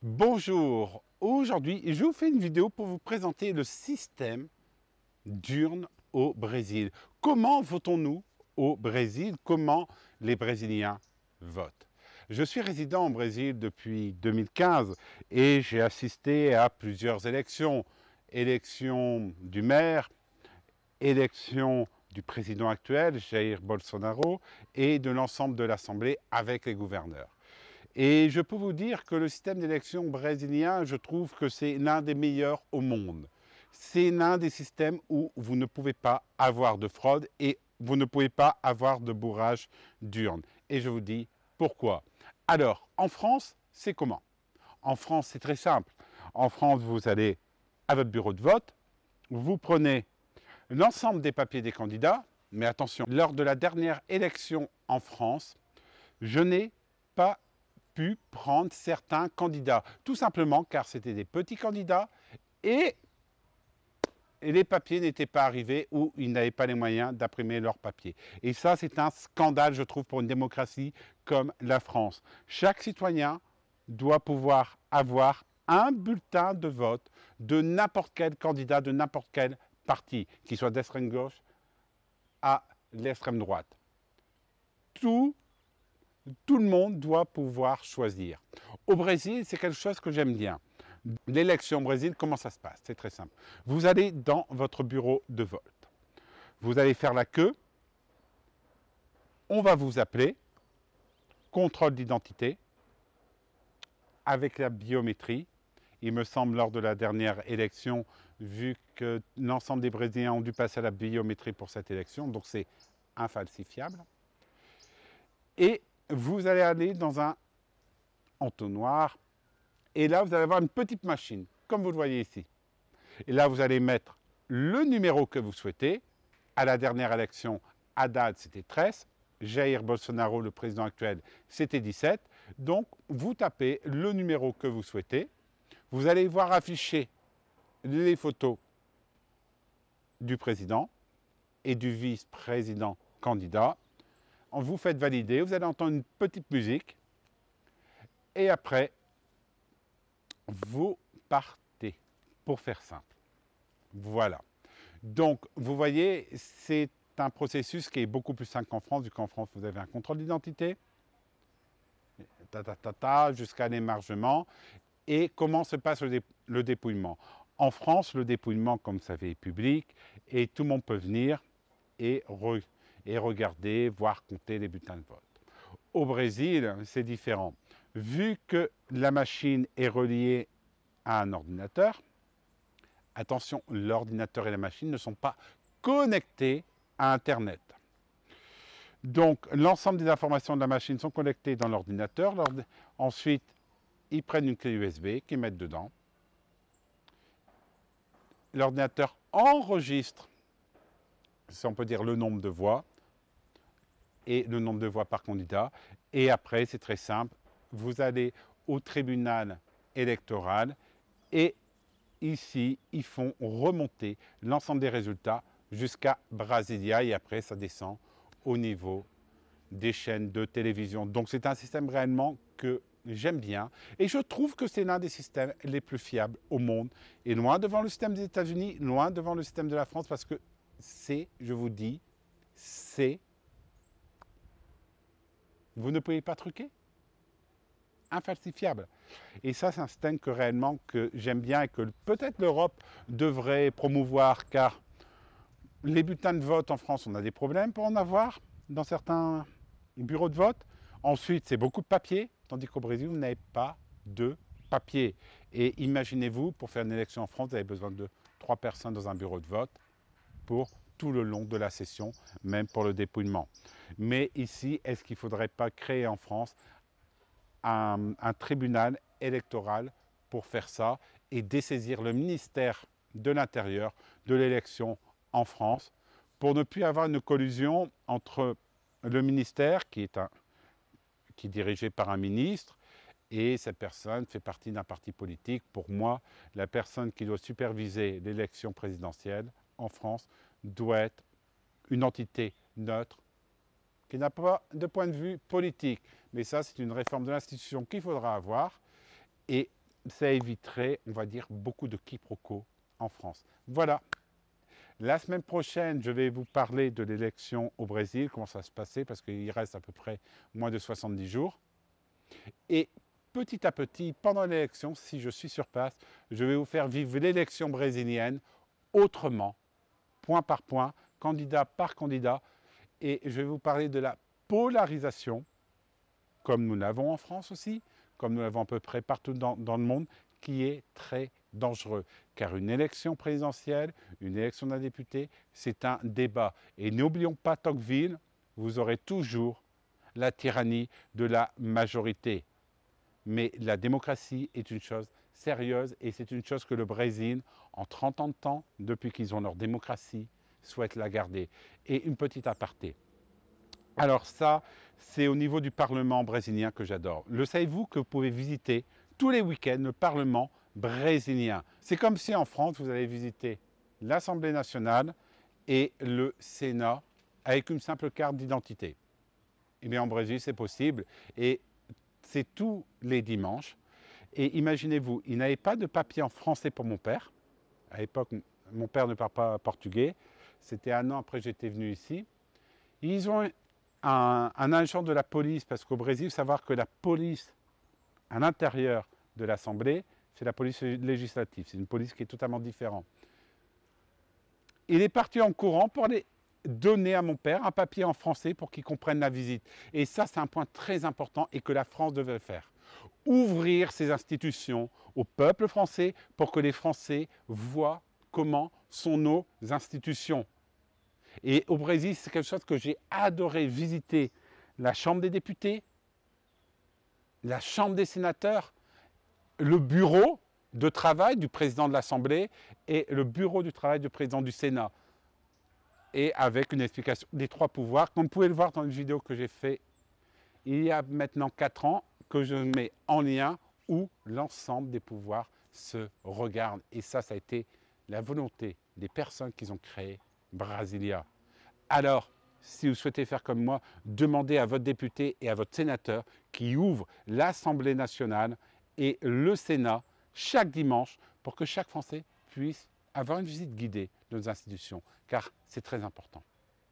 Bonjour, aujourd'hui je vous fais une vidéo pour vous présenter le système d'urne au Brésil. Comment votons-nous au Brésil? Comment les Brésiliens votent? Je suis résident au Brésil depuis 2015 et j'ai assisté à plusieurs élections. Élection du maire, élection du président actuel, Jair Bolsonaro, et de l'ensemble de l'Assemblée avec les gouverneurs. Et je peux vous dire que le système d'élection brésilien, je trouve que c'est l'un des meilleurs au monde. C'est l'un des systèmes où vous ne pouvez pas avoir de fraude et vous ne pouvez pas avoir de bourrage d'urne. Et je vous dis pourquoi. Alors, en France, c'est comment? En France, c'est très simple. En France, vous allez à votre bureau de vote, vous prenez l'ensemble des papiers des candidats, mais attention, lors de la dernière élection en France, je n'ai pas pu prendre certains candidats, tout simplement car c'était des petits candidats et les papiers n'étaient pas arrivés ou ils n'avaient pas les moyens d'imprimer leurs papiers. Et ça, c'est un scandale, je trouve, pour une démocratie comme la France. Chaque citoyen doit pouvoir avoir un bulletin de vote de n'importe quel candidat, de n'importe quel parti, qu'il soit d'extrême gauche à l'extrême droite. Tout le monde doit pouvoir choisir. Au Brésil, c'est quelque chose que j'aime bien. L'élection au Brésil, comment ça se passe? C'est très simple. Vous allez dans votre bureau de vote. Vous allez faire la queue. On va vous appeler. Contrôle d'identité. Avec la biométrie. Il me semble, lors de la dernière élection, vu que l'ensemble des Brésiliens ont dû passer à la biométrie pour cette élection, donc c'est infalsifiable. Et vous allez aller dans un entonnoir, et là, vous allez avoir une petite machine, comme vous le voyez ici. Et là, vous allez mettre le numéro que vous souhaitez. À la dernière élection, Haddad, c'était 13. Jair Bolsonaro, le président actuel, c'était 17. Donc, vous tapez le numéro que vous souhaitez. Vous allez voir afficher les photos du président et du vice-président candidat. Vous faites valider, vous allez entendre une petite musique. Et après, vous partez, pour faire simple. Voilà. Donc, vous voyez, c'est un processus qui est beaucoup plus simple qu'en France, vu qu'en France, vous avez un contrôle d'identité, jusqu'à l'émargement. Et comment se passe le dépouillement? En France, le dépouillement, comme vous savez, est public et tout le monde peut venir et regarder, voir compter les bulletins de vote. Au Brésil, c'est différent. Vu que la machine est reliée à un ordinateur, attention, l'ordinateur et la machine ne sont pas connectés à Internet. Donc, l'ensemble des informations de la machine sont connectées dans l'ordinateur. Ensuite, ils prennent une clé USB qu'ils mettent dedans. L'ordinateur enregistre, si on peut dire, le nombre de voix et le nombre de voix par candidat. Et après, c'est très simple, vous allez au tribunal électoral et ici, ils font remonter l'ensemble des résultats jusqu'à Brasilia et après, ça descend au niveau des chaînes de télévision. Donc, c'est un système réellement que j'aime bien et je trouve que c'est l'un des systèmes les plus fiables au monde et loin devant le système des États-Unis, loin devant le système de la France parce que c'est, je vous dis, c'est, vous ne pouvez pas truquer, infalsifiable. Et ça, c'est un système que réellement que j'aime bien et que peut-être l'Europe devrait promouvoir car les bulletins de vote en France, on a des problèmes pour en avoir dans certains bureaux de vote. Ensuite, c'est beaucoup de papier, tandis qu'au Brésil, vous n'avez pas de papier. Et imaginez-vous, pour faire une élection en France, vous avez besoin de 3 personnes dans un bureau de vote pour tout le long de la session, même pour le dépouillement. Mais ici, est-ce qu'il ne faudrait pas créer en France un tribunal électoral pour faire ça et dessaisir le ministère de l'Intérieur de l'élection en France pour ne plus avoir une collusion entre le ministère qui est dirigé par un ministre et cette personne fait partie d'un parti politique. Pour moi, la personne qui doit superviser l'élection présidentielle en France doit être une entité neutre qui n'a pas de point de vue politique. Mais ça, c'est une réforme de l'institution qu'il faudra avoir. Et ça éviterait, on va dire, beaucoup de quiproquos en France. Voilà. La semaine prochaine, je vais vous parler de l'élection au Brésil, comment ça va se passer, parce qu'il reste à peu près moins de 70 jours. Et petit à petit, pendant l'élection, si je suis sur place, je vais vous faire vivre l'élection brésilienne autrement, point par point, candidat par candidat. Et je vais vous parler de la polarisation, comme nous l'avons en France aussi, comme nous l'avons à peu près partout dans le monde, qui est très dangereux. Car une élection présidentielle, une élection d'un député, c'est un débat. Et n'oublions pas Tocqueville, vous aurez toujours la tyrannie de la majorité. Mais la démocratie est une chose sérieuse et c'est une chose que le Brésil, en 30 ans de temps, depuis qu'ils ont leur démocratie, souhaite la garder. Et une petite aparté. Alors ça, c'est au niveau du Parlement brésilien que j'adore. Le savez-vous que vous pouvez visiter tous les week-ends le Parlement brésilien? C'est comme si en France, vous allez visiter l'Assemblée nationale et le Sénat avec une simple carte d'identité. Eh bien, en Brésil, c'est possible et c'est tous les dimanches. Et imaginez-vous, il n'avait pas de papier en français pour mon père. À l'époque, mon père ne parle pas portugais. C'était un an après que j'étais venu ici. Ils ont un agent de la police, parce qu'au Brésil, il faut savoir que la police à l'intérieur de l'Assemblée, c'est la police législative. C'est une police qui est totalement différente. Il est parti en courant pour aller donner à mon père un papier en français pour qu'il comprenne la visite. Et ça, c'est un point très important et que la France devait faire. Ouvrir ses institutions au peuple français pour que les Français voient comment sont nos institutions. Et au Brésil, c'est quelque chose que j'ai adoré visiter. La Chambre des députés, la Chambre des sénateurs, le bureau de travail du président de l'Assemblée et le bureau du travail du président du Sénat. Et avec une explication des trois pouvoirs, comme vous pouvez le voir dans une vidéo que j'ai faite il y a maintenant 4 ans, que je mets en lien où l'ensemble des pouvoirs se regardent. Et ça a été la volonté des personnes qui ont créé Brasilia. Alors, si vous souhaitez faire comme moi, demandez à votre député et à votre sénateur qui ouvrent l'Assemblée nationale et le Sénat chaque dimanche pour que chaque Français puisse avoir une visite guidée de nos institutions, car c'est très important.